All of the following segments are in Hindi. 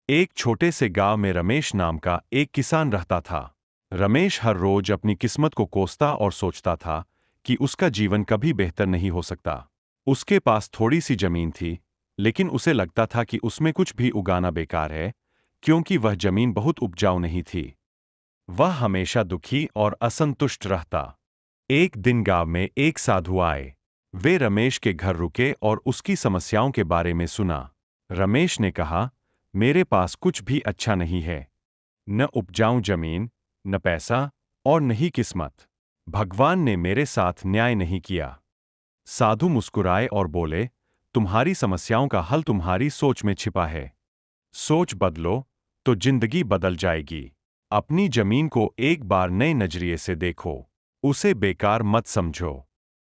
एक छोटे से गांव में रमेश नाम का एक किसान रहता था। रमेश हर रोज अपनी किस्मत को कोसता और सोचता था कि उसका जीवन कभी बेहतर नहीं हो सकता। उसके पास थोड़ी सी जमीन थी, लेकिन उसे लगता था कि उसमें कुछ भी उगाना बेकार है, क्योंकि वह जमीन बहुत उपजाऊ नहीं थी। वह हमेशा दुखी और असंतुष्ट रहता। एक दिन गांव में एक साधु आए। वे रमेश के घर रुके और उसकी समस्याओं के बारे में सुना। रमेश ने कहा, मेरे पास कुछ भी अच्छा नहीं है। न उपजाऊ जमीन, न पैसा और न ही किस्मत। भगवान ने मेरे साथ न्याय नहीं किया। साधु मुस्कुराए और बोले, तुम्हारी समस्याओं का हल तुम्हारी सोच में छिपा है। सोच बदलो तो जिंदगी बदल जाएगी। अपनी जमीन को एक बार नए नजरिए से देखो। उसे बेकार मत समझो।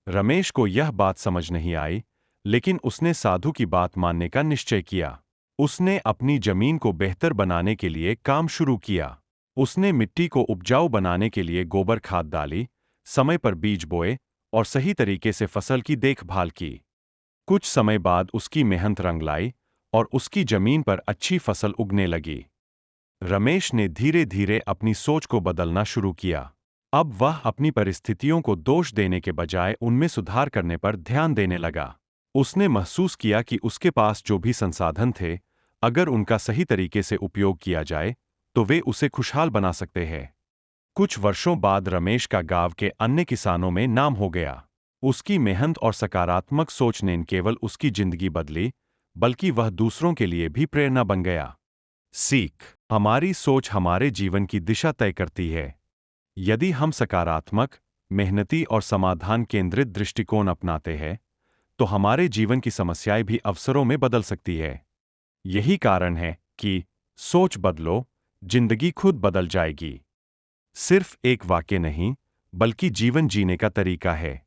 रमेश को यह बात समझ नहीं आई, लेकिन उसने साधु की बात मानने का निश्चय किया। उसने अपनी जमीन को बेहतर बनाने के लिए काम शुरू किया। उसने मिट्टी को उपजाऊ बनाने के लिए गोबर खाद डाली, समय पर बीज बोए और सही तरीके से फसल की देखभाल की। कुछ समय बाद उसकी मेहनत रंग लाई और उसकी जमीन पर अच्छी फसल उगने लगी। रमेश ने धीरे धीरे अपनी सोच को बदलना शुरू किया। अब वह अपनी परिस्थितियों को दोष देने के बजाय उनमें सुधार करने पर ध्यान देने लगा। उसने महसूस किया कि उसके पास जो भी संसाधन थे, अगर उनका सही तरीके से उपयोग किया जाए, तो वे उसे खुशहाल बना सकते हैं। कुछ वर्षों बाद रमेश का गांव के अन्य किसानों में नाम हो गया। उसकी मेहनत और सकारात्मक सोच ने न केवल उसकी जिंदगी बदली, बल्कि वह दूसरों के लिए भी प्रेरणा बन गया। सीख: हमारी सोच हमारे जीवन की दिशा तय करती है। यदि हम सकारात्मक, मेहनती और समाधान केंद्रित दृष्टिकोण अपनाते हैं, तो हमारे जीवन की समस्याएं भी अवसरों में बदल सकती है। यही कारण है कि सोच बदलो, जिंदगी खुद बदल जाएगी। सिर्फ एक वाक्य नहीं, बल्कि जीवन जीने का तरीका है।